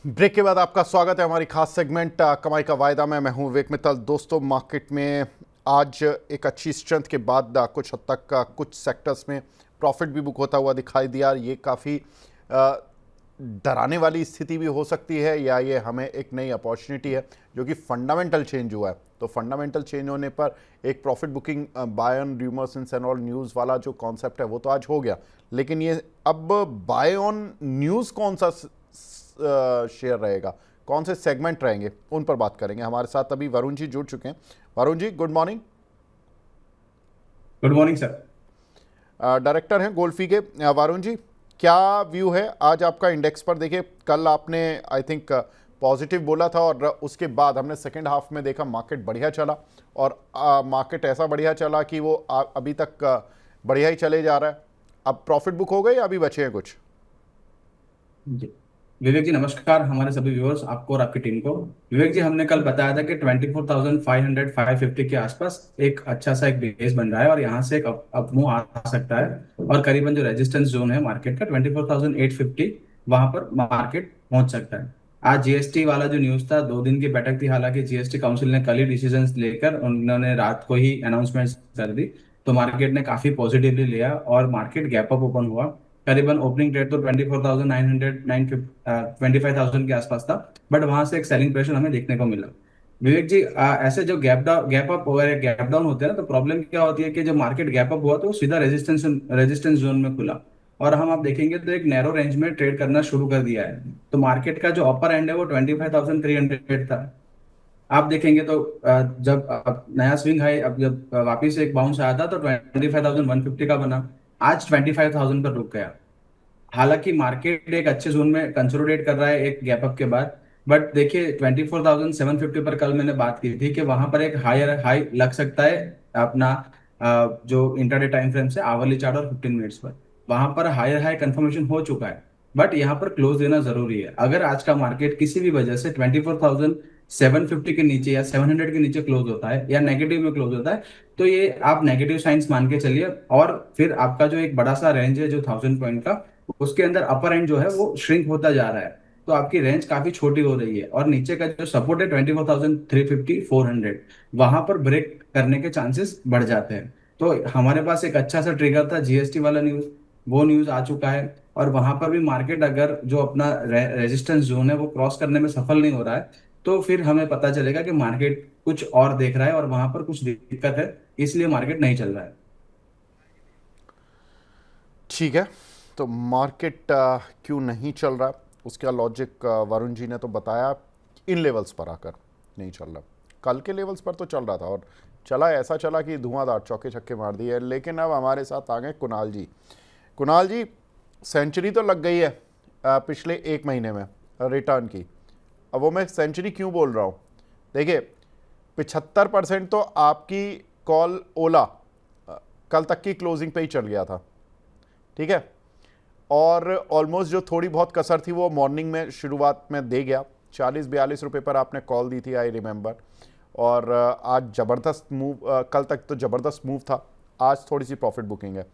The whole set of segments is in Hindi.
ब्रेक के बाद आपका स्वागत है हमारी खास सेगमेंट कमाई का वायदा में। मैं हूं विवेक मित्तल। दोस्तों, मार्केट में आज एक अच्छी स्ट्रेंथ के बाद कुछ हद तक कुछ सेक्टर्स में प्रॉफिट भी बुक होता हुआ दिखाई दिया। ये काफ़ी डराने वाली स्थिति भी हो सकती है या ये हमें एक नई अपॉर्चुनिटी है जो कि फंडामेंटल चेंज हुआ है। तो फंडामेंटल चेंज होने पर एक profit booking buy on rumours and all news वाला जो कॉन्सेप्ट है वो तो आज हो गया, लेकिन ये अब बाय ऑन न्यूज़ कौन सा शेयर रहेगा, कौन से सेगमेंट रहेंगे, उन पर बात करेंगे। हमारे साथ अभी वरुण जी जुड़ चुके हैं। Varun ji, good morning. Good morning sir. Director हैं गोल्फी के। वरुण जी, क्या व्यू है आज आपका इंडेक्स पर? देखिए, कल आपने आई थिंक पॉजिटिव बोला था और उसके बाद हमने सेकेंड हाफ में देखा मार्केट बढ़िया चला और मार्केट ऐसा बढ़िया चला कि वो अभी तक बढ़िया ही चले जा रहा है। अब प्रॉफिट बुक हो गए या अभी बचे हैं कुछ? जी विवेक जी नमस्कार, हमारे सभी व्यूअर्स आपको और आपकी टीम को। विवेक जी, हमने कल बताया था कि 24,500 550 के आसपास एक अच्छा सा एक बेस बन रहा है और यहाँ से एक अप मूव आ सकता है और करीबन जो रेजिस्टेंस जोन है मार्केट का 24,850, वहां पर मार्केट पहुंच सकता है। आज जीएसटी वाला जो न्यूज था, 2 दिन की बैठक थी, हालांकि जीएसटी काउंसिल ने कल ही डिसीजन लेकर उन्होंने रात को ही अनाउंसमेंट कर दी, तो मार्केट ने काफी पॉजिटिवली लिया और मार्केट गैप अप ओपन हुआ। करीबन ओपनिंग रेट तो 24,900 25,000 के आसपास था, बट वहां से एक सेलिंग प्रेशर हमें देखने को मिला। विवेक जी, ऐसे जो गैप अप और गैप डाउन होते हैं ना, तो प्रॉब्लम क्या होती है कि जब मार्केट गैप अप हुआ तो वो सीधा रेजिस्टेंस जोन में खुला और हम आप देखेंगे तो एक नैरो रेंज में ट्रेड करना शुरू कर दिया है। तो मार्केट का जो अपर एंड है वो 25,300 था। आप देखेंगे तो जब नया स्विंग हाई, अब जब वापिस एक बाउंस आया था तो 25,150 का बना, आज 25,000 पर रुक गया। हालांकि मार्केट एक अच्छे जोन में कंसोलिडेट कर रहा है एक गैप अप के बाद, बट देखिए 24,750 पर कल मैंने बात की थी कि वहां पर एक हायर हाई लग सकता है अपना, जो इंटरडे टाइम फ्रेम से आवरली चार्ट और 15 मिनट्स पर, वहां पर हायर हाई कंफर्मेशन हो चुका है। बट यहाँ पर क्लोज देना जरूरी है। अगर आज का मार्केट किसी भी वजह से 24,750 के नीचे या 700 के नीचे क्लोज होता है या नेगेटिव में क्लोज होता है, तो ये आप नेगेटिव साइंस मान के चलिए और फिर आपका जो एक बड़ा सा रेंज है जो 1,000 पॉइंट का, उसके अंदर अपर एंड जो है वो श्रिंक होता जा रहा है। तो आपकी रेंज काफी छोटी हो रही है और नीचे का जो सपोर्ट है 24,350 400, वहां पर ब्रेक करने के चांसेस बढ़ जाते हैं। तो हमारे पास एक अच्छा सा ट्रिगर था जीएसटी वाला न्यूज, वो न्यूज आ चुका है और वहां पर भी मार्केट अगर जो अपना रेजिस्टेंस जोन है वो क्रॉस करने में सफल नहीं हो रहा है, तो फिर हमें पता चलेगा कि मार्केट कुछ और देख रहा है और वहां पर कुछ दिक्कत है, इसलिए मार्केट नहीं चल रहा है। ठीक है, तो मार्केट क्यों नहीं चल रहा, उसका लॉजिक वरुण जी ने तो बताया। इन लेवल्स पर आकर नहीं चल रहा। कल के लेवल्स पर तो चल रहा था और चला, ऐसा चला कि धुआंधार चौके छक्के मार दिए। लेकिन अब हमारे साथ आ गए कुणाल जी। कुणाल जी, सेंचुरी तो लग गई है पिछले एक महीने में रिटर्न की। अब वो मैं सेंचुरी क्यों बोल रहा हूँ, देखिए 75% तो आपकी कॉल ओला कल तक की क्लोजिंग पे ही चल गया था, ठीक है। और ऑलमोस्ट जो थोड़ी बहुत कसर थी वो मॉर्निंग में शुरुआत में दे गया। 40-42 रुपये पर आपने कॉल दी थी, आई रिमेंबर। और आज ज़बरदस्त मूव, कल तक तो ज़बरदस्त मूव था, आज थोड़ी सी प्रॉफिट बुकिंग है।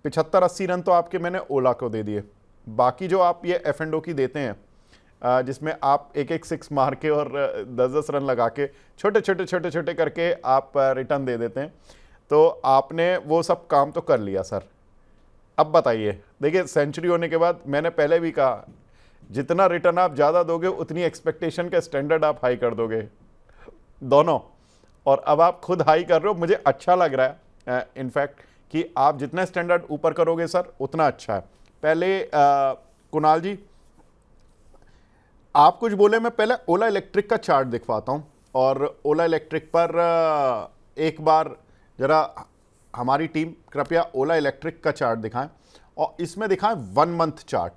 75-80 रन तो आपके मैंने ओला को दे दिए। बाकी जो आप ये एफ एंड ओ की देते हैं जिसमें आप एक एक सिक्स मार के और 10-10 रन लगा के छोटे छोटे छोटे छोटे करके आप रिटर्न दे देते हैं, तो आपने वो सब काम तो कर लिया सर। अब बताइए, देखिए सेंचुरी होने के बाद मैंने पहले भी कहा, जितना रिटर्न आप ज़्यादा दोगे उतनी एक्सपेक्टेशन का स्टैंडर्ड आप हाई कर दोगे दोनों। और अब आप खुद हाई कर रहे हो, मुझे अच्छा लग रहा है इनफैक्ट कि आप जितना स्टैंडर्ड ऊपर करोगे सर उतना अच्छा है। पहले कुणाल जी आप कुछ बोले, मैं पहले ओला इलेक्ट्रिक का चार्ट दिखवाता हूँ। और ओला इलेक्ट्रिक पर एक बार ज़रा हमारी टीम कृपया ओला इलेक्ट्रिक का चार्ट दिखाएं और इसमें दिखाएं 1 मंथ चार्ट।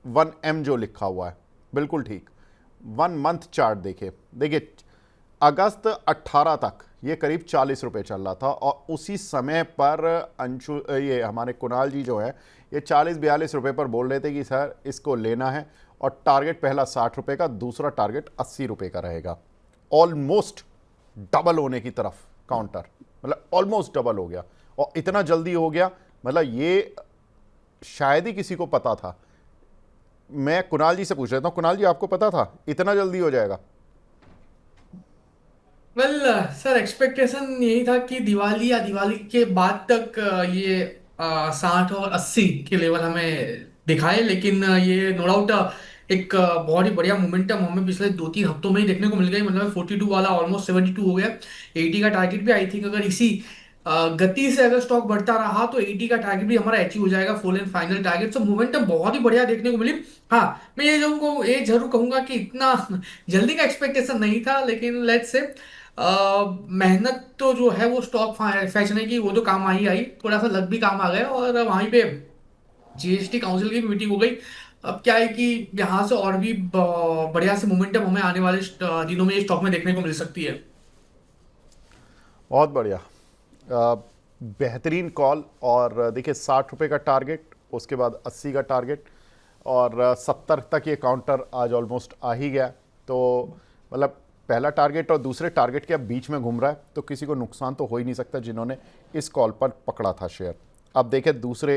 1M जो लिखा हुआ है बिल्कुल ठीक, 1 मंथ चार्ट देखिए। देखिए अगस्त 18 तक ये करीब 40 रुपये चल रहा था और उसी समय पर अंशु ये हमारे कुणाल जी जो है ये 40-42 रुपये पर बोल रहे थे कि सर इसको लेना है और टारगेट पहला 60 रुपये का, दूसरा टारगेट 80 रुपये का रहेगा। ऑलमोस्ट डबल होने की तरफ काउंटर, मतलब ऑलमोस्ट डबल हो गया और इतना जल्दी हो गया, मतलब ये शायद ही किसी को पता था। मैं कुणाल जी से पूछ लेता हूँ। कुणाल जी, आपको पता था इतना जल्दी हो जाएगा? वेल सर, एक्सपेक्टेशन यही था कि दिवाली या दिवाली के बाद तक ये 60 और 80 के लेवल हमें दिखाए, लेकिन ये नो डाउट एक बहुत ही बढ़िया मोमेंटम हमें पिछले 2-3 हफ्तों में ही देखने को मिल गई। मतलब 42 वाला ऑलमोस्ट 72 हो गया। 80 का टारगेट भी, आई थिंक अगर इसी गति से अगर स्टॉक बढ़ता रहा तो 80 का टारगेट भी हमारा अचीव हो जाएगा, फुल एंड फाइनल टारगेट। तो मोमेंटम बहुत ही बढ़िया देखने को मिली। हाँ, मैं ये जरूर कहूंगा कि इतना जल्दी का एक्सपेक्टेशन नहीं था, लेकिन लेट्स से मेहनत तो जो है वो स्टॉक फैचने की वो तो काम आई आई, थोड़ा सा लक भी काम आ गया, और वहीं पे जीएसटी काउंसिल की मीटिंग हो गई। अब क्या है कि यहाँ से और भी बढ़िया से मोमेंटम हमें आने वाले दिनों में स्टॉक में देखने को मिल सकती है। बहुत बढ़िया। बेहतरीन कॉल। और देखिए, 60 रुपये का टारगेट, उसके बाद 80 का टारगेट, और 70 तक ये काउंटर आज ऑलमोस्ट आ ही गया। तो मतलब पहला टारगेट और दूसरे टारगेट के अब बीच में घूम रहा है, तो किसी को नुकसान तो हो ही नहीं सकता जिन्होंने इस कॉल पर पकड़ा था शेयर। अब देखें दूसरे,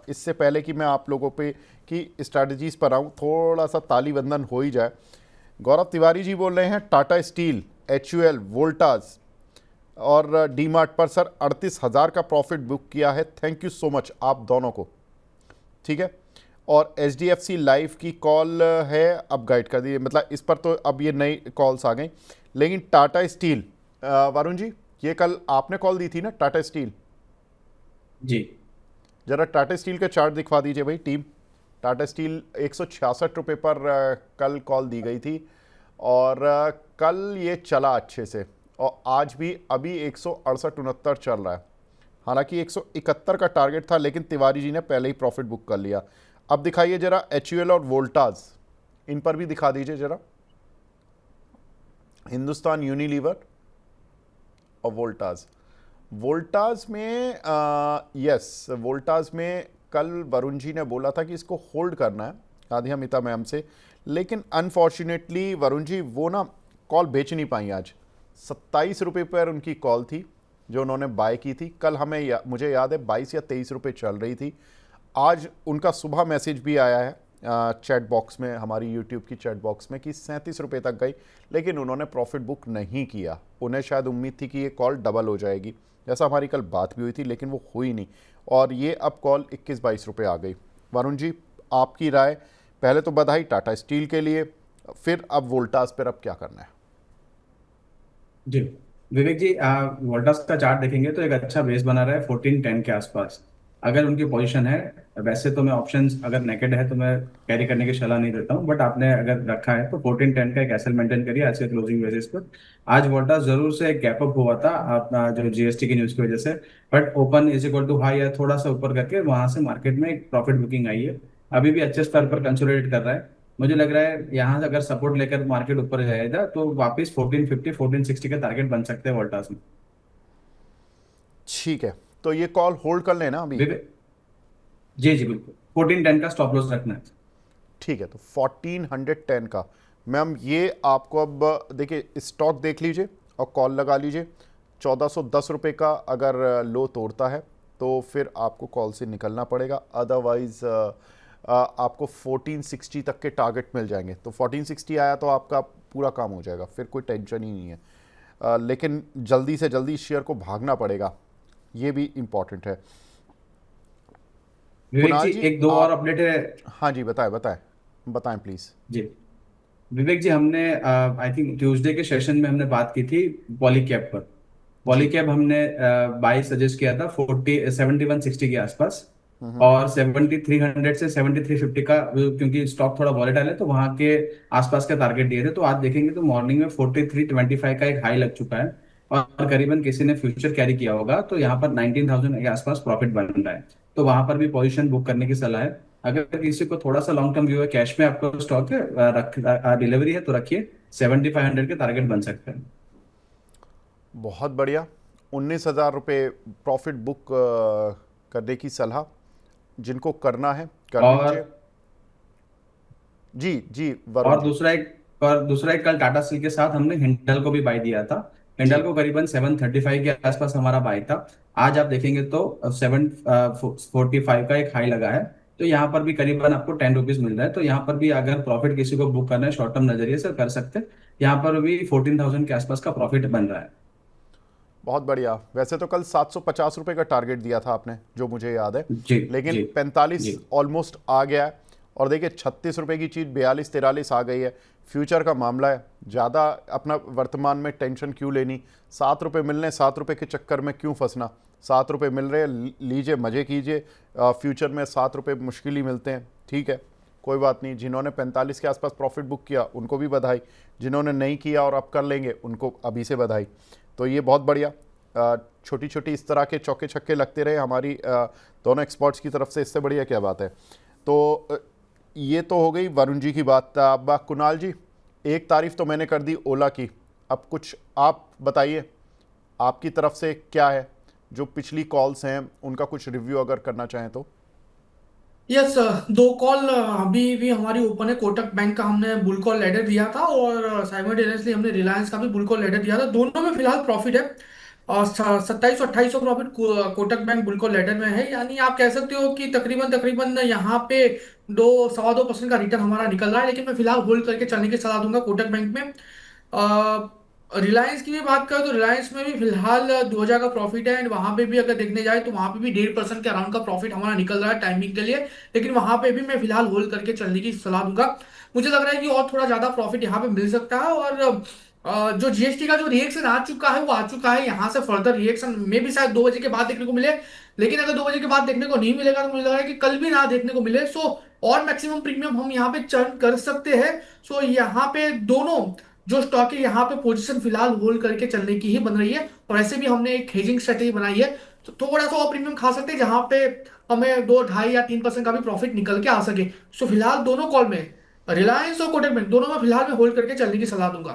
इससे पहले कि मैं आप लोगों पे की स्ट्रैटेजीज पर आऊँ, थोड़ा सा ताली बंधन हो ही जाए। गौरव तिवारी जी बोल रहे हैं टाटा स्टील, HUL, वोल्टास और डीमार्ट पर सर 38,000 का प्रॉफिट बुक किया है। थैंक यू सो मच आप दोनों को। ठीक है। और HDFC लाइफ की कॉल है, अब गाइड कर दिए, मतलब इस पर तो अब ये नई कॉल्स आ गई। लेकिन टाटा स्टील, वरुण जी, ये कल आपने कॉल दी थी ना टाटा स्टील? जी। जरा टाटा स्टील का चार्ट दिखवा दीजिए भाई टीम। टाटा स्टील 166 रुपये पर कल कॉल दी गई थी, और कल ये चला अच्छे से, और आज भी अभी 168-69 चल रहा है। हालांकि 171 का टारगेट था, लेकिन तिवारी जी ने पहले ही प्रॉफिट बुक कर लिया। अब दिखाइए जरा HUL और वोल्टास, इन पर भी दिखा दीजिए जरा। हिंदुस्तान यूनिलीवर और वोल्टास। वोल्टास में यस, वोल्टास में कल वरुण जी ने बोला था कि इसको होल्ड करना है, आधिया मिता मैम से, लेकिन अनफॉर्चुनेटली वरुण जी वो ना कॉल बेच नहीं पाई आज। 27 रुपये पर उनकी कॉल थी जो उन्होंने बाय की थी कल। मुझे याद है 22 या 23 रुपये चल रही थी। आज उनका सुबह मैसेज भी आया है चैट बॉक्स में, हमारी यूट्यूब की चैट बॉक्स में, कि 37 रुपये तक गई, लेकिन उन्होंने प्रॉफिट बुक नहीं किया। उन्हें शायद उम्मीद थी कि ये कॉल डबल हो जाएगी, जैसा हमारी कल बात भी हुई थी, लेकिन वो हुई नहीं, और ये अब कॉल 21-22 रुपये आ गई। वरुण जी, आपकी राय? पहले तो बधाई टाटा स्टील के लिए, फिर अब वोल्टास पर अब क्या करना है? जी विवेक जी, वोल्टास का चार्ट देखेंगे तो एक अच्छा बेस बना रहा है 1410 के आसपास। अगर उनकी पोजीशन है, वैसे तो मैं ऑप्शंस अगर नेकेड है तो मैं कैरी करने की सलाह नहीं देता हूं, बट आपने अगर रखा है तो 1410 का एक एसएल मेंटेन करिए आज के क्लोजिंग बेसिस पर। आज वोल्टास जरूर से एक गैप अप हुआ था अपना जो जीएसटी की न्यूज की वजह से, but open is equal to high या थोड़ा सा ऊपर करके वहां से मार्केट में एक प्रॉफिट बुकिंग आई है। अभी भी अच्छे स्तर पर कंसोलिडेट कर रहा है। मुझे लग रहा है यहाँ से अगर सपोर्ट लेकर मार्केट ऊपर जाएगा तो वापस 1450 1460 का टारगेट बन सकते हैं वोल्टास में। ठीक है, तो ये कॉल होल्ड कर लेना अभी। विवेक जी जी बिल्कुल, 1410 का स्टॉप लॉस रखना है। ठीक है, तो 1410 का मैम, ये आपको अब देखिए स्टॉक देख लीजिए और कॉल लगा लीजिए। 1410 रुपये का अगर लो तोड़ता है तो फिर आपको कॉल से निकलना पड़ेगा, अदरवाइज़ आपको 1460 तक के टारगेट मिल जाएंगे। तो 1460 आया तो आपका पूरा काम हो जाएगा, फिर कोई टेंशन ही नहीं है। लेकिन जल्दी से जल्दी शेयर को भागना पड़ेगा, ये भी इम्पॉर्टेंट है। विवेक कुणाल जी, जी एक दो और आप, अपडेट है। हाँ जी, बताएं बताएं बताएं प्लीज़। जी विवेक जी, हमने आई थिंक ट्यूसडे के सेशन में हमने बात की थी पॉलीकैब पर। जी। पॉलीकैब हमने बाई सजेस्ट किया था 7160 के आसपास, और 7300 से 7350 का क्योंकि स्टॉक थोड़ा वॉलेटाइल है तो वहां के आसपास का टारगेट दिए थे। तो आज देखेंगे तो मॉर्निंग में 4325 का एक हाई लग चुका है, और करीबन किसी ने फ्यूचर कैरी किया होगा तो यहाँ पर 19,000 के आसपास प्रॉफिट बन रहा है। तो वहां पर भी पोजीशन बुक करने की सलाह है। अगर किसी को थोड़ा सा लॉन्ग टर्म व्यू है, कैश में आपको स्टॉक है, डिलीवरी है तो रखिए, 7500 के टारगेट बन सकते हैं। बहुत बढ़िया। 19,000 रुपये प्रॉफिट बुक करने की सलाह, जिनको करना है कर और लीजिए। जी जी वरुण और जी। दूसरा एक कल टाटा स्टील के साथ हमने हिंडल को भी बाय दिया था। हिंडल जी। को करीबन 735 के आसपास हमारा बाय था। आज आप देखेंगे तो 745 का एक हाई लगा है। तो यहाँ पर भी करीबन आपको 10 रुपीज मिल रहा है। तो यहाँ पर भी अगर प्रॉफिट किसी को बुक करना है शॉर्ट टर्म नजरिए से कर सकते हैं। यहाँ पर भी 14,000 के आसपास का प्रॉफिट बन रहा है। बहुत बढ़िया। वैसे तो कल 750 रुपये का टारगेट दिया था आपने, जो मुझे याद है, जी लेकिन जी 45 जी। ऑलमोस्ट आ गया है। और देखिए 36 रुपये की चीज़ 42-43 आ गई है। फ्यूचर का मामला है, ज़्यादा अपना वर्तमान में टेंशन क्यों लेनी। 7 रुपये मिलने, 7 रुपये के चक्कर में क्यों फंसना। 7 रुपये मिल रहे हैं, लीजिए, मज़े कीजिए। फ्यूचर में 7 रुपये मुश्किल ही मिलते हैं, ठीक है, कोई बात नहीं। जिन्होंने 45 के आसपास प्रॉफिट बुक किया उनको भी बधाई, जिन्होंने नहीं किया और अब कर लेंगे उनको अभी से बधाई। तो ये बहुत बढ़िया। छोटी छोटी इस तरह के चौके छक्के लगते रहे हमारी दोनों एक्सपर्ट्स की तरफ से, इससे बढ़िया क्या बात है। तो ये तो हो गई वरुण जी की बात। अब कुणाल जी, एक तारीफ तो मैंने कर दी ओला की, अब कुछ आप बताइए आपकी तरफ से क्या है, जो पिछली कॉल्स हैं उनका कुछ रिव्यू अगर करना चाहें तो। यस, दो कॉल अभी भी हमारी ओपन है। कोटक बैंक का हमने बुल कॉल लेटर दिया था और साइमल्टेनियसली हमने रिलायंस का भी बुल कॉल लेटर दिया था। दोनों में फिलहाल प्रॉफिट है और 27-28 profit Kotak bank bull call ladder में है। यानी आप कह सकते हो कि तकरीबन तकरीबन यहाँ पे 2-2.25% का रिटर्न हमारा निकल रहा है। लेकिन मैं फिलहाल होल्ड करके चलने की सलाह दूंगा कोटक बैंक में। रिलायंस की भी बात करें तो रिलायंस में भी फिलहाल 2,000 का प्रॉफिट है एंड वहां पे भी अगर देखने जाए तो वहां पे भी 1.5% के अराउंड का प्रॉफिट हमारा निकल रहा है टाइमिंग के लिए। लेकिन वहां पे भी मैं फिलहाल होल्ड करके चलने की सलाह दूंगा। मुझे लग रहा है कि और थोड़ा ज्यादा प्रॉफिट यहाँ पे मिल सकता है। और जो जीएसटी का जो रिएक्शन आ चुका है वो आ चुका है। यहाँ से फर्दर रिएक्शन में भी शायद 2 बजे के बाद देखने को मिले। लेकिन अगर 2 बजे के बाद देखने को नहीं मिलेगा तो मुझे लग रहा है कि कल भी ना देखने को मिले। सो और मैक्सिमम प्रीमियम हम यहाँ पे चर्न कर सकते हैं। सो यहाँ पे दोनों जो स्टॉक है यहाँ पे पोजीशन फिलहाल होल्ड करके चलने की ही बन रही है। और ऐसे भी हमने एक हेजिंग स्ट्रेटेजी बनाई है, तो थोड़ा सा और प्रीमियम खा सकते हैं जहां पे हमें 2, 2.5 या 3% का भी प्रॉफिट निकल के आ सके। सो फिलहाल दोनों कॉल में, रिलायंस और कोटक बैंक दोनों में फिलहाल मैं होल्ड करके चलने की सलाह दूंगा।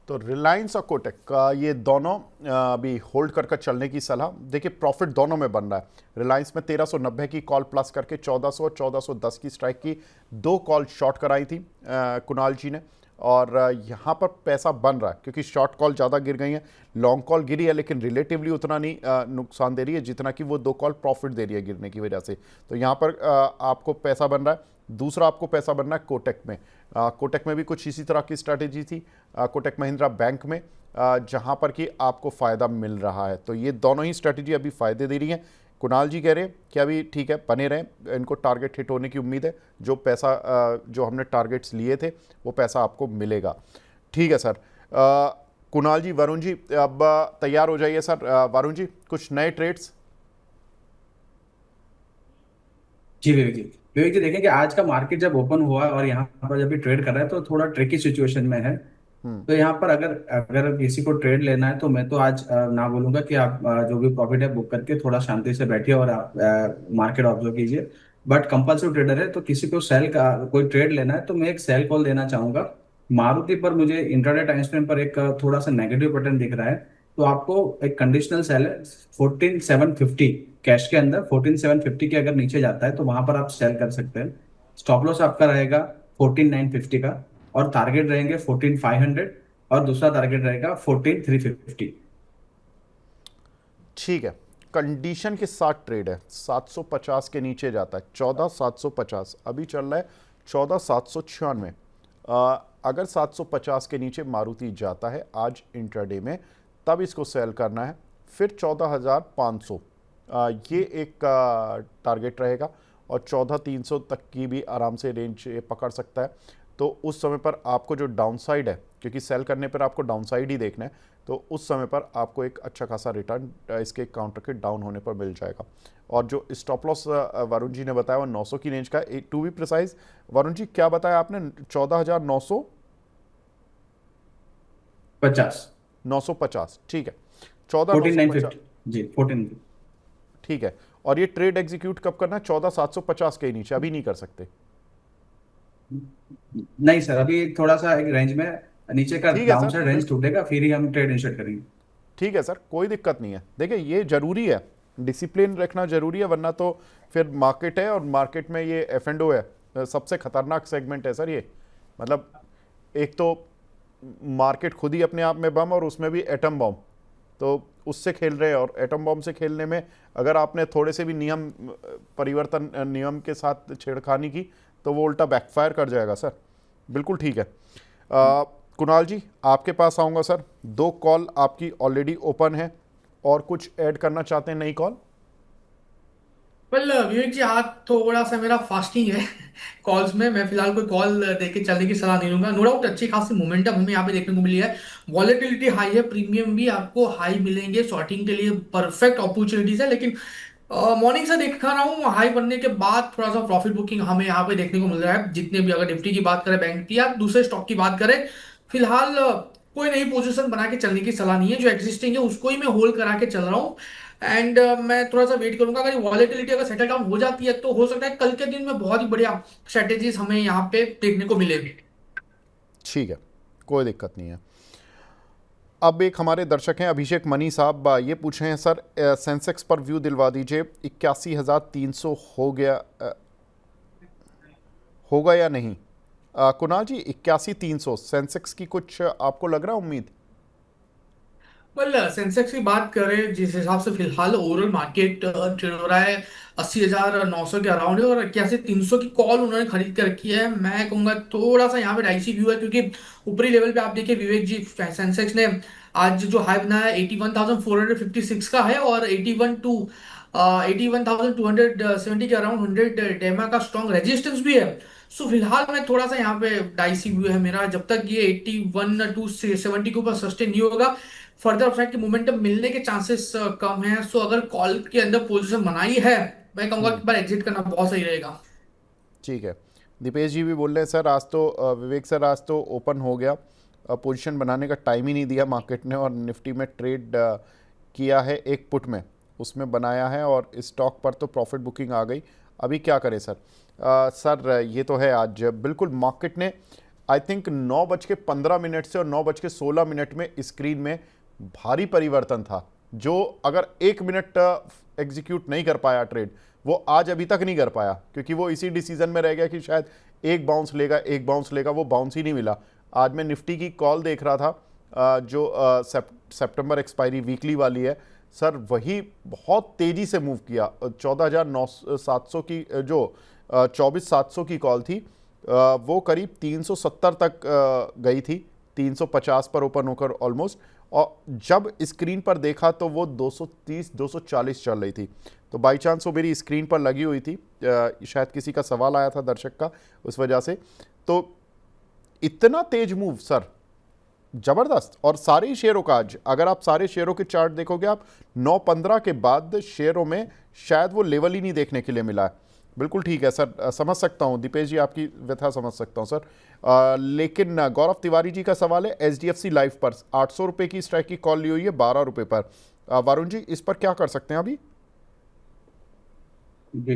तो रिलायंस और कोटक का ये दोनों अभी होल्ड कर चलने की सलाह। देखिए प्रॉफिट दोनों में बन रहा है। रिलायंस में 1390 की कॉल प्लस करके 1400 और 1410 की स्ट्राइक की 2 कॉल शॉर्ट कराई थी कुणाल जी ने। और यहाँ पर पैसा बन रहा है क्योंकि शॉर्ट कॉल ज़्यादा गिर गई हैं, लॉन्ग कॉल गिरी है लेकिन रिलेटिवली उतना नहीं नुकसान दे रही है जितना कि वो 2 कॉल प्रॉफिट दे रही है गिरने की वजह से। तो यहाँ पर आपको पैसा बन रहा है। दूसरा आपको पैसा बनना है कोटक में। कोटक में भी कुछ इसी तरह की स्ट्रैटेजी थी कोटक महिंद्रा बैंक में, जहां पर कि आपको फ़ायदा मिल रहा है। तो ये दोनों ही स्ट्रैटेजी अभी फ़ायदे दे रही हैं। कुणाल जी कह रहे हैं कि अभी ठीक है, बने रहें, इनको टारगेट हिट होने की उम्मीद है। जो पैसा जो हमने टारगेट्स लिए थे वो पैसा आपको मिलेगा। ठीक है सर। कुणाल जी, वरुण जी अब तैयार हो जाइए सर। वरुण जी, कुछ नए ट्रेड्स। जी विवेक जी देखें कि आज का मार्केट जब ओपन हुआ और यहाँ पर जब भी ट्रेड कर रहा है तो थोड़ा ट्रिकी सिचुएशन में है। तो यहाँ पर अगर अगर किसी को ट्रेड लेना है तो मैं तो आज ना बोलूंगा कि आप जो भी प्रॉफिट है बुक करके थोड़ा शांति से बैठिए और आप मार्केट ऑब्जर्व कीजिए। बट कंपल्सिव ट्रेडर है तो किसी को सेल का कोई ट्रेड लेना है तो मैं एक सेल कॉल देना चाहूंगा। मारुति पर मुझे इंट्राडे टाइम फ्रेम पर एक थोड़ा सा नेगेटिव पैटर्न दिख रहा है। तो आपको एक कंडीशनल सेल है 14,750 कैश के अंदर। 14,750 के अगर नीचे जाता है तो वहां पर आप सेल कर सकते हैं। स्टॉप लॉस आपका रहेगा 14,950 का और टारगेट रहेंगे 14,500 और दूसरा टारगेट रहेगा 14,350। ठीक है, कंडीशन के साथ ट्रेड है। 750 के नीचे जाता है, 14,750 अभी चल रहा है, 14,796। अगर 750 के नीचे मारुति जाता है आज इंट्राडे में, तब इसको सेल करना है। फिर 14,500 ये एक टारगेट रहेगा और 14,300 तक की भी आराम से रेंज पकड़ सकता है। तो उस समय पर आपको जो डाउनसाइड है, क्योंकि सेल करने पर आपको डाउनसाइड ही देखना है, तो उस समय पर आपको एक अच्छा खासा रिटर्न इसके काउंटर के डाउन होने पर मिल जाएगा। और जो स्टॉप लॉस वरुण जी ने बताया वो 900 की रेंज का। To be precise Varun ji, क्या बताया आपने? 14,900 50 950, ठीक है, 14,950, 14,950 जी 14। ठीक है। और ये ट्रेड एग्जीक्यूट कब करना है? 14,750 के नीचे अभी नहीं कर सकते? नहीं सर, अभी थोड़ा सा एक रेंज में नीचे का ठीक है डाउन सर, साइड रेंज टूटेगा फिर ही हम ट्रेड इनिशिएट करेंगे। ठीक है सर, कोई दिक्कत नहीं है। देखिए ये जरूरी है, डिसिप्लिन रखना जरूरी है, वरना तो फिर मार्केट है और मार्केट में ये F&O है, सबसे खतरनाक सेगमेंट है सर ये। मतलब एक तो मार्केट खुद ही अपने आप में बम और उसमें भी एटम बम। तो उससे खेल रहे हैं, और एटम बॉम्ब से खेलने में अगर आपने थोड़े से भी नियम परिवर्तन नियम के साथ छेड़खानी की तो वो उल्टा बैकफायर कर जाएगा सर। बिल्कुल ठीक है। कुणाल जी आपके पास आऊँगा सर, 2 कॉल आपकी ऑलरेडी ओपन है और कुछ ऐड करना चाहते हैं नई कॉल? वेल विवेक जी, आज थोड़ा सा मेरा फास्टिंग है कॉल्स में। मैं फिलहाल कोई कॉल देके चलने की सलाह नहीं दूंगा। नो डाउट अच्छी खासी मोमेंटम हमें यहाँ पे देखने को मिली है, वॉलेटिलिटी हाई है, प्रीमियम भी आपको हाई मिलेंगे, शॉर्टिंग के लिए परफेक्ट अपॉर्चुनिटीज है। लेकिन मॉर्निंग से देख रहा हूँ हाई बनने के बाद थोड़ा सा प्रॉफिट बुकिंग हमें यहाँ पे देखने को मिल रहा है। जितने भी, अगर निफ्टी की बात करें, बैंक की या दूसरे स्टॉक की बात करें, फिलहाल कोई नई पोजीशन बना के चलने की सलाह नहीं है। जो एग्जिस्टिंग है उसको ही मैं होल्ड करा के चल रहा हूँ। एंड मैं थोड़ा सा वेट करूंगा। अगर वॉलेटिलिटी अगर सेटल डाउन हो जाती है तो हो सकता है कल के दिन में बहुत ही बढ़िया स्ट्रेटेजीज हमें यहाँ पे देखने को मिलेगी। ठीक है, कोई दिक्कत नहीं है। अब एक हमारे दर्शक हैं अभिषेक मनी साहब, ये पूछ रहे हैं सर सेंसेक्स पर व्यू दिलवा दीजिए, 81,300 हो गया होगा या नहीं? कुणाल जी 81,300 सेंसेक्स की कुछ आपको लग रहा है उम्मीद? वेल सेंसेक्स की बात करें जिस हिसाब से फिलहाल ओवरऑल मार्केट ट्रेड हो रहा है, 80,900 के अराउंड है, और 81,300 की कॉल उन्होंने खरीद कर रखी है। मैं कहूंगा थोड़ा सा यहाँ पे डाइसी व्यू है, क्योंकि ऊपरी लेवल पे आप देखिए विवेक जी, सेंसेक्स ने आज जो हाई बनाया है 81,456 का है, और 81,270 के अराउंड 100 डेमा का स्ट्रॉन्ग रेजिस्टेंस भी है। सो फिलहाल मैं थोड़ा सा यहाँ पे डाइसी व्यू है मेरा, जब तक ये 81,270 के ऊपर सस्टेन नहीं होगा, फर्दर अपसाइड के मोमेंटम मिलने के चांसेस कम है। सो अगर कॉल के अंदर पोजीशन बनाई है, मैं कहूंगा कि बार एग्जिट करना बहुत सही रहेगा। ठीक है। दीपेश जी भी बोल रहे हैं सर आज तो विवेक सर आज तो ओपन हो गया, पोजीशन बनाने का टाइम ही नहीं दिया मार्केट ने, और निफ्टी में ट्रेड किया है एक पुट में, उसमें बनाया है, और स्टॉक पर तो प्रॉफिट बुकिंग आ गई। अभी क्या करें सर? सर ये तो है आज बिल्कुल मार्केट ने आई थिंक 9:15 से और 9:16 में स्क्रीन में भारी परिवर्तन था, जो अगर 1 मिनट एग्जीक्यूट नहीं कर पाया ट्रेड, वो आज अभी तक नहीं कर पाया, क्योंकि वो इसी डिसीजन में रह गया कि शायद एक बाउंस लेगा, एक बाउंस लेगा, वो बाउंस ही नहीं मिला। आज मैं निफ्टी की कॉल देख रहा था जो सितंबर एक्सपायरी वीकली वाली है सर, वही बहुत तेज़ी से मूव किया। 14,700 की जो 24,700 की कॉल थी, वो करीब 370 तक गई थी, 350 पर ओपन होकर ऑलमोस्ट, और जब स्क्रीन पर देखा तो वो 230 240 चल रही थी। तो बाई चांस वो मेरी स्क्रीन पर लगी हुई थी, शायद किसी का सवाल आया था दर्शक का, उस वजह से। तो इतना तेज मूव सर, ज़बरदस्त। और सारे ही शेयरों का आज अगर आप सारे शेयरों के चार्ट देखोगे, आप 9:15 के बाद शेयरों में शायद वो लेवल ही नहीं देखने के लिए मिला है। बिल्कुल ठीक है सर, समझ सकता हूँ दीपेश जी, आपकी व्यथा समझ सकता हूँ सर। लेकिन गौरव तिवारी जी का सवाल है HDFC लाइफ पर 800 रुपये की स्ट्राइक की कॉल ली हुई है 12 रुपये पर। वरुण जी इस पर क्या कर सकते हैं अभी? जी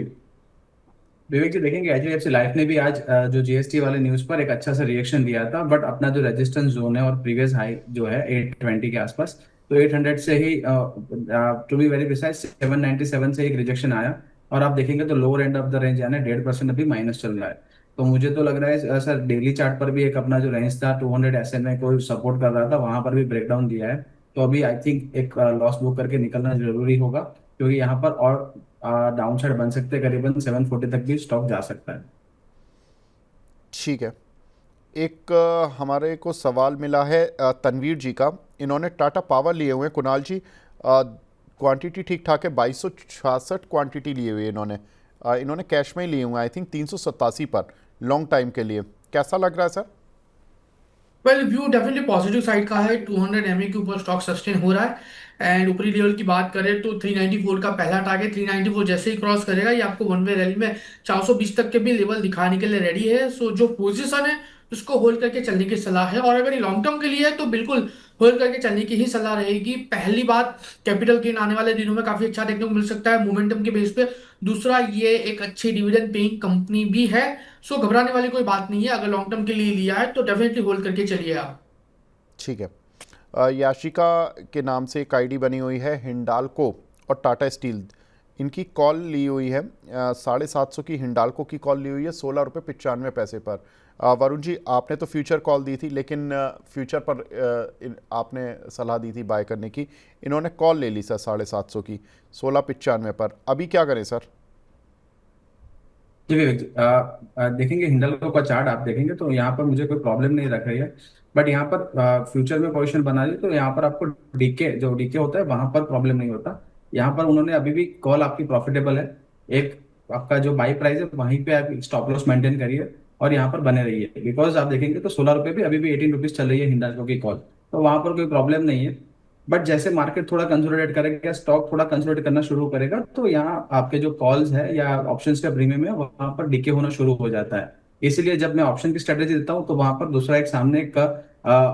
विवेक जी, देखेंगे एचडीएफसी लाइफ ने भी आज जो जीएसटी वाले न्यूज पर एक अच्छा सा रिएक्शन दिया था, बट अपना जो रेजिस्टेंस जोन है और प्रीवियस हाई जो है 820 के आसपास, तो 800 से ही टू बी वेरी प्रिसाइज 797 से एक रिजेक्शन आया, और आप देखेंगे तो lower end of the range यानी 1.5% अभी माइनस चल रहा है। तो मुझे तो लग रहा है सर डेली चार्ट पर भी एक अपना जो रेंज था 200 SMA को सपोर्ट कर रहा था, वहां पर भी ब्रेकडाउन दिया है। तो अभी आई थिंक एक लॉस बुक करके निकलना जरूरी होगा, क्योंकि यहाँ पर और डाउनसाइड बन सकते हैं, करीबन 740 तक भी स्टॉक जा सकता है। ठीक है। एक हमारे को सवाल मिला है तनवीर जी का, इन्होंने टाटा पावर लिए हुए हैं कुणाल जी, क्वांटिटी ठीक ठाक है, 2266 क्वांटिटी लिए हुए इन्होंने कैश में ही लिए हुए आई थिंक 387 पर लॉन्ग टाइम के लिए। कैसा लग रहा है sir? Well view definitely positive side का है। 200 MA के ऊपर स्टॉक सस्टेन हो रहा है। एंड ऊपरी लेवल की बात करें तो 394 का पहला टारगेट, 394 जैसे ही क्रॉस करेगा ये आपको वन वे रैली में 420 तक के भी लेवल दिखाने के लिए रेडी है। सो जो पोजीशन है उसको होल्ड करके चलने की सलाह है, और अगर ये लॉन्ग टर्म के लिए है तो बिल्कुल होल्ड करके चलने की ही सलाह रहेगी। पहली बात, कैपिटल गेन आने वाले दिनों में काफी अच्छा देखने को मिल सकता है मोमेंटम के बेस पे। दूसरा, ये एक अच्छी डिविडेंड पेइंग कंपनी भी है। सो घबराने वाली कोई बात नहीं है, अगर लॉन्ग टर्म के लिए लिया है तो डेफिनेटली होल्ड करके चलिए आप। ठीक है। याशिका के नाम से एक आईडी बनी हुई है, हिंडाल्को और टाटा स्टील, इनकी कॉल ली हुई है 750 की हिंडाल्को की कॉल ली हुई है 16 रुपये 95 पैसे पर। वरुण जी, आपने तो फ्यूचर कॉल दी थी, लेकिन फ्यूचर पर आपने सलाह दी थी बाय करने की। इन्होंने कॉल ले ली सर 750 की 1695 पर। अभी क्या करें सर? जी विवेक जी, देखेंगे हिंडाल्को का चार्ट आप देखेंगे तो यहाँ पर मुझे कोई प्रॉब्लम नहीं रख रही है। बट यहाँ पर फ्यूचर में पोजीशन बना ली तो यहाँ पर आपको डीके जो डीके होता है वहां पर प्रॉब्लम नहीं होता। यहाँ पर उन्होंने अभी भी कॉल आपकी प्रॉफिटेबल है। एक आपका जो बाई प्राइस है वहीं पे आप स्टॉप लॉस मेंटेन करिए और यहाँ पर बने रहिए, बिकॉज आप देखेंगे तो 16 रुपये भी अभी भी 18 रुपीज चल रही है हिंडाल्को की कॉल, तो वहां पर कोई प्रॉब्लम नहीं है। बट जैसे मार्केट थोड़ा कंसोलिडेट करेगा, स्टॉक थोड़ा कंसोलिडेट करना शुरू करेगा, तो यहाँ आपके जो कॉल्स है या ऑप्शंस का प्रीमियम है वहां पर डिके होना शुरू हो जाता है। इसीलिए जब मैं ऑप्शन की स्ट्रेटेजी देता हूँ तो वहां पर दूसरा एक सामने का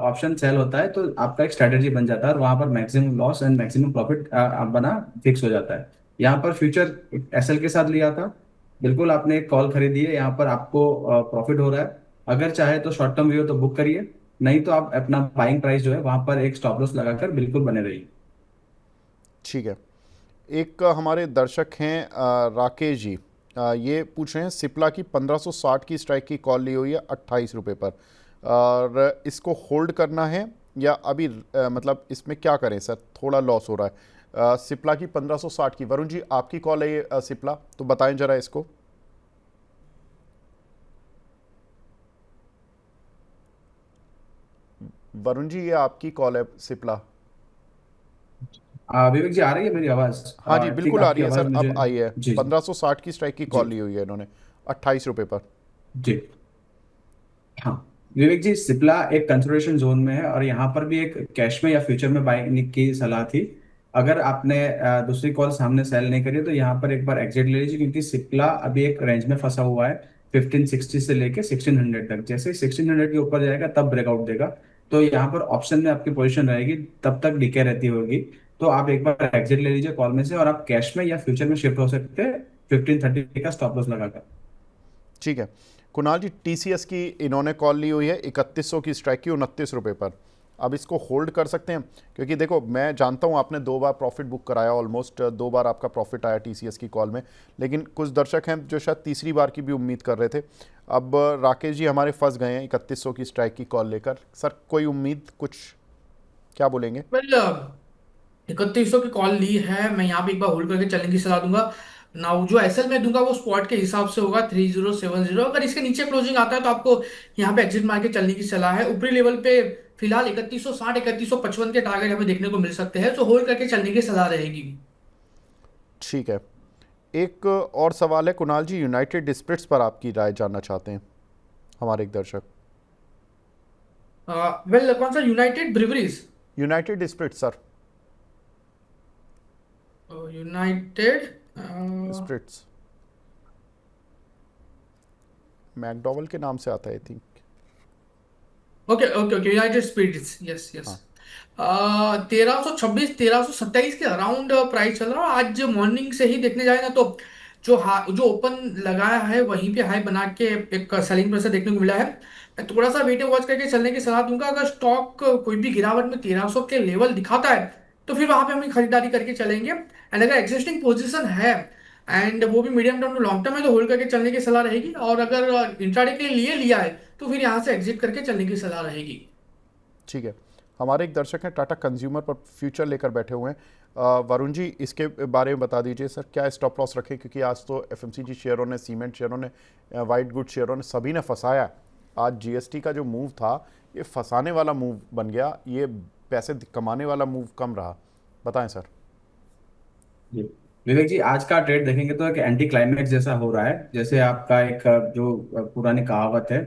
ऑप्शन सेल होता है, तो आपका एक स्ट्रेटेजी बन जाता है और वहां पर maximum loss and maximum profit बना फिक्स हो जाता है। यहाँ पर फ्यूचर एसएल के साथ लिया था, बिल्कुल आपने एक कॉल खरीदी है, यहाँ पर आपको प्रॉफिट हो रहा है। अगर चाहे तो शॉर्ट टर्म व्यू तो बुक करिए, नहीं तो आप अपना बाइंग प्राइस जो है वहां पर एक स्टॉप लॉस लगाकर बिल्कुल बने रहिए। ठीक है। एक हमारे दर्शक हैं राकेश जी, ये पूछ रहे हैं सिप्ला की 1560 की स्ट्राइक की कॉल ली हुई है 28 रुपये पर, और इसको होल्ड करना है या अभी मतलब इसमें क्या करें सर, थोड़ा लॉस हो रहा है। सिप्ला की 1560 की, वरुण जी आपकी कॉल है ये सिप्ला, तो बताएं जरा इसको। वरुण जी ये आपकी कॉल है सिप्ला। विवेक जी, आ रही है मेरी आवाज? हाँ जी ठीक, बिल्कुल आ रही आपकी है आवाज सर, मुझे। अब आई है। जी जी 1560 की स्ट्राइक की जी कॉल ली हुई है इन्होंने 28 रुपये पर। जी। हाँ विवेक जी, सिप्ला एक कंसोलिडेशन जोन में है और यहाँ पर भी एक कैश में या फ्यूचर में बाइंग की सलाह थी। अगर आपने दूसरी कॉल सामने सेल नहीं करी तो यहाँ पर एक बार एग्जिट ले लीजिए, क्योंकि सिप्ला अभी एक रेंज में फंसा हुआ है 1560 से लेके 1600 तक। जैसे 1600 के ऊपर जाएगा तब ब्रेकआउट देगा, तो यहाँ पर ऑप्शन में आपकी पोजीशन रहेगी, तब तक डीके रहती होगी। तो आप एक बार एग्जिट ले लीजिए कॉल में से और आप कैश में या फ्यूचर में शिफ्ट हो सकते हैं 1530 का स्टॉप लॉस लगाकर। ठीक है। कुणाल जी, टीसीएस की इन्होंने कॉल ली हुई है 3100 की स्ट्राइक की 29 रुपये पर। अब इसको होल्ड कर सकते हैं? क्योंकि देखो मैं जानता हूं आपने 2 बार प्रॉफिट बुक कराया, ऑलमोस्ट 2 बार आपका प्रॉफिट आया टीसीएस की कॉल में, लेकिन कुछ दर्शक हैं जो शायद तीसरी बार की भी उम्मीद कर रहे थे। अब राकेश जी हमारे फंस गए हैं 3100 की स्ट्राइक की कॉल लेकर। सर कोई उम्मीद, कुछ क्या बोलेंगे? वेल 3100 की कॉल ली है, मैं यहाँ पे एक बार होल्ड करके चलने की सलाह दूंगा ना। जो एसएल में दूंगा वो स्पॉट के हिसाब से होगा 3070। अगर इसके नीचे क्लोजिंग आता है तो आपको यहाँ पे एग्जिट मार के चलने की सलाह है। ऊपरी लेवल पे फिलहाल 3160 3155 के टारगेट हमें देखने को मिल सकते हैं, तो होल्ड करके चलने की सलाह रहेगी। ठीक है। एक और सवाल है कुणाल जी, यूनाइटेड स्पिरिट्स पर आपकी राय जानना चाहते हैं हमारे एक दर्शक। वेल कौन सा, United Breweries? United Spirits sir, United Spirits McDowell के नाम से आता है I think. Okay okay okay, United Spirits, yes yes. हाँ 1326 1327 के अराउंड प्राइस चल रहा है। आज मॉर्निंग से ही देखने जाए ना तो जो ओपन लगाया है वहीं पे हाई बना के एक सेलिंग प्रेशर देखने को मिला है। मैं थोड़ा सा वेट एंड वॉच करके चलने की सलाह दूंगा। अगर स्टॉक कोई भी गिरावट में 1300 के लेवल दिखाता है तो फिर वहां पे हम खरीदारी करके चलेंगे। एंड अगर एग्जिस्टिंग पोजीशन है एंड वो भी medium term to long term है तो होल्ड करके चलने की सलाह रहेगी। और अगर इंट्राडे के लिए लिया है तो फिर यहाँ से एग्जिट करके चलने की सलाह रहेगी। ठीक है। हमारे एक दर्शक हैं टाटा कंज्यूमर पर फ्यूचर लेकर बैठे हुए हैं। वरुण जी इसके बारे में बता दीजिए सर, क्या स्टॉप लॉस रखें? क्योंकि आज तो एफएमसीजी शेयरों ने, सीमेंट शेयरों ने, वाइट गुड शेयरों ने, सभी ने फंसाया है। आज जीएसटी का जो मूव था ये फंसाने वाला मूव बन गया, ये पैसे कमाने वाला मूव कम रहा। बताएं सर। जी विवेक जी, आज का ट्रेड देखेंगे तो एक एंटी क्लाइमैक्स जैसा हो रहा है। जैसे आपका एक जो पुरानी कहावत है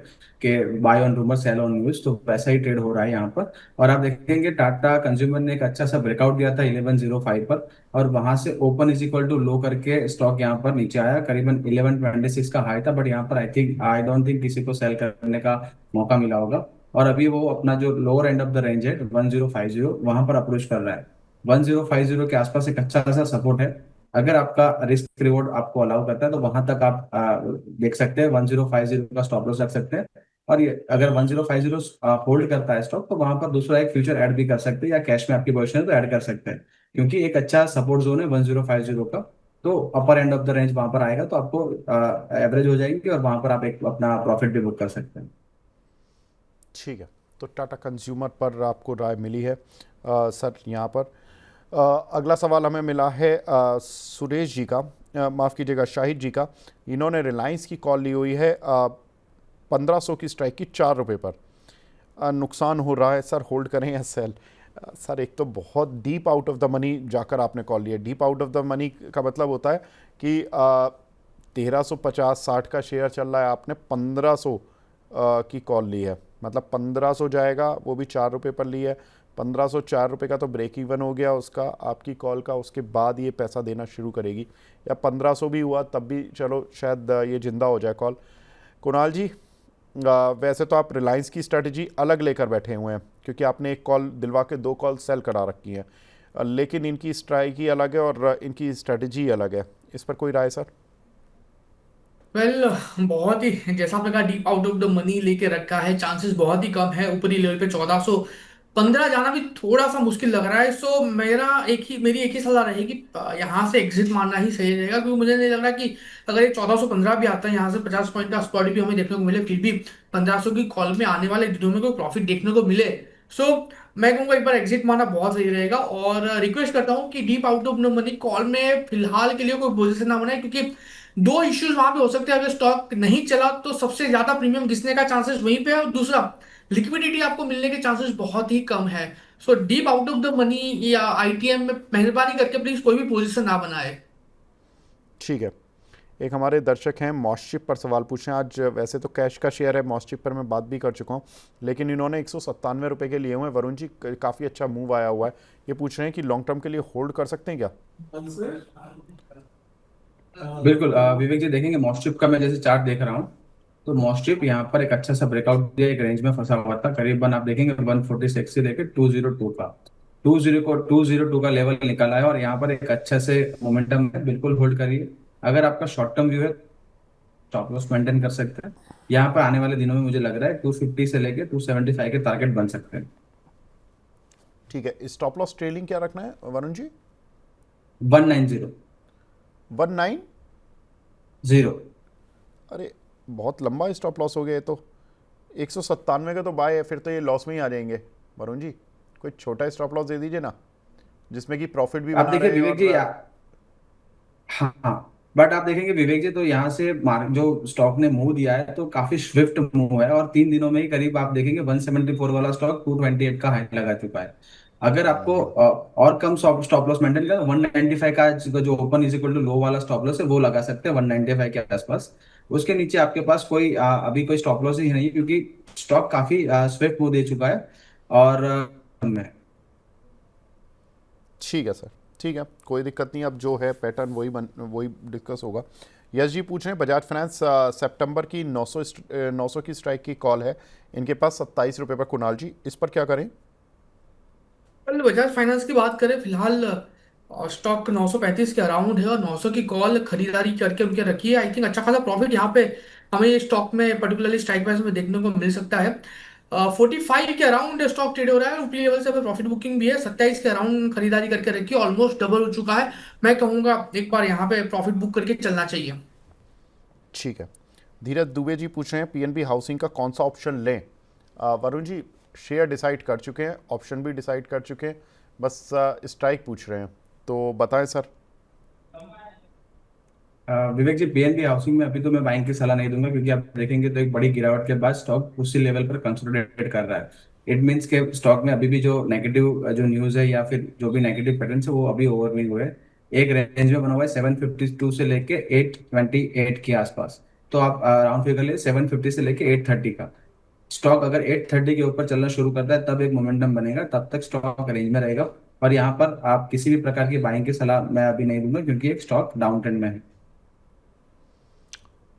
कि buy on rumour sell on news, तो वैसा ही ट्रेड हो रहा है यहाँ पर। और आप देखेंगे टाटा कंज्यूमर ने एक अच्छा सा ब्रेकआउट दिया था 1105 पर, और वहां से open is equal to low करके स्टॉक यहाँ पर नीचे आया, करीबन 1126 का हाई था। बट यहाँ पर आई डोंट थिंक किसी को सेल करने का मौका मिला होगा। और अभी वो अपना जो lower end of the range है 1050 वहां पर अप्रोच कर रहा है। 1050 के आसपास एक अच्छा सा सपोर्ट है। अगर आपका रिस्क रिवॉर्ड आपको अलाउ करता है तो वहां तक आप देख सकते हैं, 1050 का स्टॉप लॉस रख सकते हैं। और ये अगर 1050 होल्ड करता है स्टॉक, तो वहां पर दूसरा एक फ्यूचर ऐड भी कर सकते हैं, या कैश में आपकी पोजीशन है तो ऐड कर सकते हैं, क्योंकि एक अच्छा सपोर्ट जोन है 1050 का। तो अपर एंड ऑफ द रेंज वहां पर आएगा तो आपको एवरेज हो जाएंगे और वहां पर आप एक अपना प्रॉफिट भी बुक कर सकते हैं। ठीक है, तो टाटा कंज्यूमर पर आपको राय मिली है सर यहाँ पर। अगला सवाल हमें मिला है सुरेश जी का, माफ़ कीजिएगा शाहिद जी का। इन्होंने रिलायंस की कॉल ली हुई है 1500 की स्ट्राइक की, 4 रुपये पर। नुकसान हो रहा है सर, होल्ड करें या सेल? सर एक तो बहुत deep out of the money जाकर आपने कॉल लिया। Deep out of the money का मतलब होता है कि 1350-60 का शेयर चल रहा है, आपने 1500 की कॉल ली है, मतलब 1500 जाएगा, वो भी 4 रुपये पर ली है। 1500 4 रुपये का तो ब्रेक इवन हो गया उसका, आपकी कॉल का। उसके बाद ये पैसा देना शुरू करेगी, या 1500 भी हुआ तब भी चलो शायद ये जिंदा हो जाए कॉल। कुणाल जी, वैसे तो आप रिलायंस की स्ट्रेटजी अलग लेकर बैठे हुए हैं, क्योंकि आपने एक कॉल दिलवा के 2 कॉल सेल करा रखी हैं, लेकिन इनकी स्ट्राइक ही अलग है और इनकी स्ट्रेटजी अलग है। इस पर कोई राय सर? वेल बहुत ही, जैसा आपने कहा, deep out of the money लेके रखा है, चांसेस बहुत ही कम है ऊपरी लेवल पे 1415 जाना भी थोड़ा सा मुश्किल लग रहा है। सो मेरी एक ही सलाह रहेगी, यहाँ से एग्जिट मारना ही सही रहेगा, क्योंकि मुझे नहीं लग रहा कि अगर ये 1415 भी आता है, यहाँ से 50 पॉइंट का स्पॉट भी हमें देखने को मिले, फिर भी 1500 की कॉल में आने वाले दिनों में कोई प्रॉफिट देखने को मिले। सो मैं कहूंगा एक बार एग्जिट मारना बहुत सही रहेगा, और रिक्वेस्ट करता हूँ कि deep out of the money call में फिलहाल के लिए कोई पोजीशन ना बनाए, क्योंकि दो इश्यूज वहां पे हो सकते हैं। अगर स्टॉक नहीं चला तो सबसे ज्यादा प्रीमियम घिसने का चांसेस वहीं पे है, और दूसरा लिक्विडिटी आपको मिलने के चांसेस बहुत ही कम है। So deep out of the money या आईटीएम में मेहरबानी करके प्लीज कोई भी पोजीशन ना बनाए। ठीक है, एक हमारे दर्शक हैं मॉस्चिप पर सवाल पूछे आज। वैसे तो कैश का शेयर है मॉस्चिप पर, मैं बात भी कर चुका हूँ, लेकिन इन्होंने 197 रुपये के लिए हुए हैं। वरुण जी, काफ़ी अच्छा मूव आया हुआ है, ये पूछ रहे हैं कि लॉन्ग टर्म के लिए होल्ड कर सकते हैं क्या? बिल्कुल विवेक जी, देखेंगे मॉस्ट्रिप का मैं जैसे चार्ट देख रहा हूँ, तो मॉस्ट्रिप यहाँ पर एक अच्छा सा ब्रेकआउट दिया, एक रेंज में फंसा हुआ था करीबन। आप देखेंगे 146 से लेकर 202 का 202 का लेवल निकाला है, और यहाँ पर एक अच्छा से मोमेंटम है, बिल्कुल होल्ड करिए। अगर आपका शॉर्ट टर्म व्यू है, स्टॉप लॉस मेंटेन कर सकते हैं। यहाँ पर आने वाले दिनों में मुझे लग रहा है 250 से लेकर 275 के टारगेट बन सकते हैं। ठीक है, स्टॉप लॉस ट्रेलिंग क्या रखना है वरुण जी? 190। 190। अरे बहुत लंबा स्टॉप लॉस हो गया ये तो। 197 का तो बाय है, फिर तो ये लॉस में ही आ जाएंगे। वरुण जी, कोई छोटा स्टॉप लॉस दे दीजिए ना, जिसमें कि प्रॉफिट भी आप बना देखिए रहे विवेक जी, और हाँ हाँ, बट आप देखेंगे विवेक जी, तो यहाँ से जो स्टॉक ने मूव दिया है तो काफी स्विफ्ट मूव है, और 3 दिनों में ही करीब आप देखेंगे 174 वाला स्टॉक 228 का हाई लगा चुका है। अगर आपको और कम स्टॉप लॉस मेंटेन करना, 195 का जो open is equal to low वाला स्टॉप लॉस है वो लगा सकते हैं 195 के आसपास। उसके नीचे आपके पास कोई अभी कोई स्टॉप लॉस ही नहीं है, क्योंकि स्टॉक काफी स्विफ्ट मूव दे चुका है। और ठीक है सर, ठीक है, कोई दिक्कत नहीं। अब जो है पैटर्न वही डिस्कस होगा। यश जी पूछ रहे हैं बजाज फाइनेंस सितंबर की 900 की स्ट्राइक की कॉल है इनके पास 27 रुपये पर। कुणाल जी, इस पर क्या करें? कल बजाज फाइनेंस की बात करें, फिलहाल स्टॉक 935 के अराउंड है, और 900 की कॉल खरीदारी करके उनके रखी है। आई थिंक अच्छा खासा प्रॉफिट यहाँ पे हमें ये स्टॉक में पर्टिकुलरली स्ट्राइक प्राइस में देखने को मिल सकता है। 45 के अराउंड स्टॉक ट्रेड हो रहा है, ऊपरी लेवल से हमें प्रॉफिट बुकिंग भी है। 27 के अराउंड खरीदारी करके रखी है, ऑलमोस्ट डबल हो चुका है। मैं कहूंगा एक बार यहाँ पे प्रॉफिट बुक करके चलना चाहिए। ठीक है, धीरज दुबे जी पूछ रहे हैं पीएनबी हाउसिंग का कौन सा ऑप्शन लें? वरुण जी, शेयर डिसाइड कर चुके हैं, ऑप्शन भी डिसाइड कर चुके हैं, बस स्ट्राइक पूछ रहे हैं, तो बताएं सर। विवेक जी, पीएनबी हाउसिंग में अभी तो मैं बाइंग की सलाह नहीं दूंगा, क्योंकि आप देखेंगे तो एक बड़ी गिरावट के बाद स्टॉक उसी लेवल पर कंसोलिडेट कर रहा है। इट मीन्स के स्टॉक में अभी भी जो नेगेटिव जो न्यूज है या फिर जो भी नेगेटिव पैटर्न है वो अभी ओवरविंग हुए हैं। एक रेंज में बना हुआ है 752 से लेके 828 के आसपास। तो आप राउंड फिगर ले 750 से लेके 830 का। स्टॉक अगर 830 के ऊपर चलना शुरू करता है तब एक मोमेंटम बनेगा, तब तक स्टॉक रेंज में रहेगा। और यहाँ पर आप किसी भी प्रकार की बाइंग की सलाह मैं अभी नहीं दूंगा, क्योंकि एक स्टॉक डाउन ट्रेंड में है।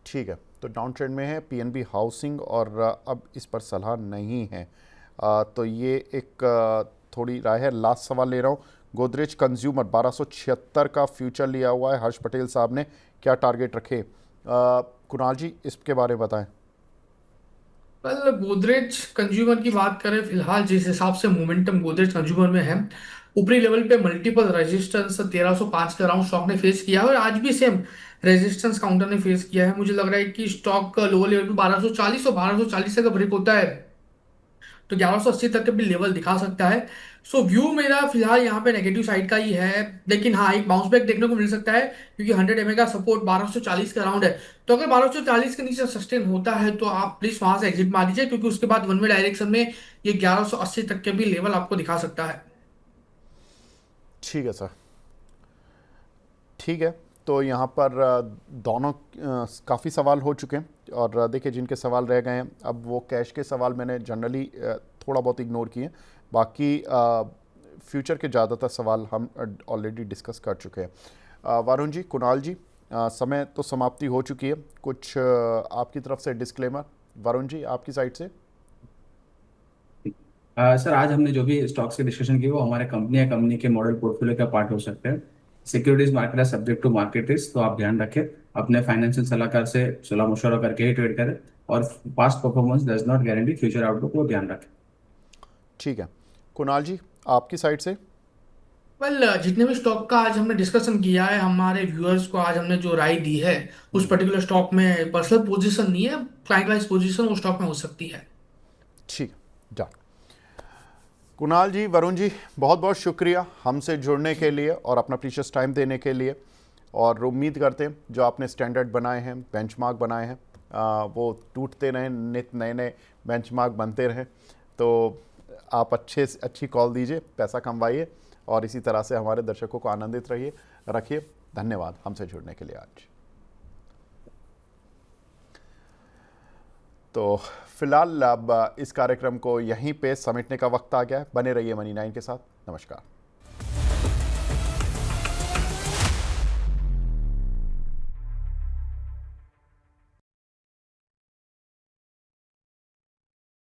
ठीक है, तो डाउन ट्रेंड में है पीएनबी हाउसिंग, और अब इस पर सलाह नहीं है। तो ये एक थोड़ी राय है। लास्ट सवाल ले रहा हूँ, गोदरेज कंज्यूमर 1276 का फ्यूचर लिया हुआ है हर्ष पटेल साहब ने, क्या टारगेट रखे? कुणाल जी, इसके बारे में बताएं। कल गोदरेज कंज्यूमर की बात करें, फिलहाल जिस हिसाब से मोमेंटम गोदरेज कंज्यूमर में है, ऊपरी लेवल पे मल्टीपल रेजिस्टेंस 1305 के अराउंड स्टॉक ने फेस किया है, और आज भी सेम रेजिस्टेंस काउंटर ने फेस किया है। मुझे लग रहा है कि स्टॉक लोअर लेवल पे 1240 और 1240 से अगर ब्रेक होता है तो 1180 तक के भी लेवल दिखा सकता है। सो व्यू मेरा फिलहाल यहाँ पे नेगेटिव साइड का ही है, लेकिन हाँ एक बाउंस बैक देखने को मिल सकता है, क्योंकि 100 एमए का सपोर्ट 1240 का राउंड है। तो अगर 1240 के नीचे सस्टेन होता है तो आप प्लीज वहां से एग्जिट मार लीजिए, क्योंकि उसके बाद वन वे डायरेक्शन में ये 1180 तक के भी लेवल आपको दिखा सकता है। ठीक है सर, ठीक है। तो यहाँ पर दोनों काफ़ी सवाल हो चुके हैं, और देखिए जिनके सवाल रह गए हैं, अब वो कैश के सवाल मैंने जनरली थोड़ा बहुत इग्नोर किए, बाकी फ्यूचर के ज़्यादातर सवाल हम ऑलरेडी डिस्कस कर चुके हैं। वरुण जी, कुणाल जी, समय तो समाप्ति हो चुकी है, कुछ आपकी तरफ से डिस्क्लेमर? वरुण जी, आपकी साइड से। सर, आज हमने जो भी स्टॉक्स की डिस्कशन की वो हमारे कंपनी या कंपनी के मॉडल पोर्टफोलियो का पार्ट हो सकते हैं। सिक्योरिटीज मार्केट है सब्जेक्ट टू मार्केट रिस्क, तो आप ध्यान रखें, अपने फाइनेंशियल सलाहकार से सलाह मशवरा करके ही ट्रेड करें, और past performance does not guarantee future outlook, को ध्यान रखें। ठीक है, कुणाल जी, आपकी साइड से। वेल जितने भी स्टॉक का आज हमने डिस्कशन किया है, हमारे व्यूअर्स को आज हमने जो राय दी है, उस पर्टिकुलर स्टॉक में पर्सनल पोजीशन नहीं है, क्लाइंट वाइज पोजीशन उस स्टॉक में हो सकती है। ठीक है, डन। कुणाल जी, वरुण जी, बहुत बहुत शुक्रिया हमसे जुड़ने के लिए और अपना प्रीशियस टाइम देने के लिए, और उम्मीद करते हैं जो आपने स्टैंडर्ड बनाए हैं, बेंचमार्क बनाए हैं, वो टूटते रहें, नित नए नए बेंचमार्क बनते रहें। तो आप अच्छी कॉल दीजिए, पैसा कमवाइए, और इसी तरह से हमारे दर्शकों को आनंदित रखिए। धन्यवाद हमसे जुड़ने के लिए आज। तो फिलहाल अब इस कार्यक्रम को यहीं पे समेटने का वक्त आ गया है। बने रहिए मनी 9 के साथ। नमस्कार।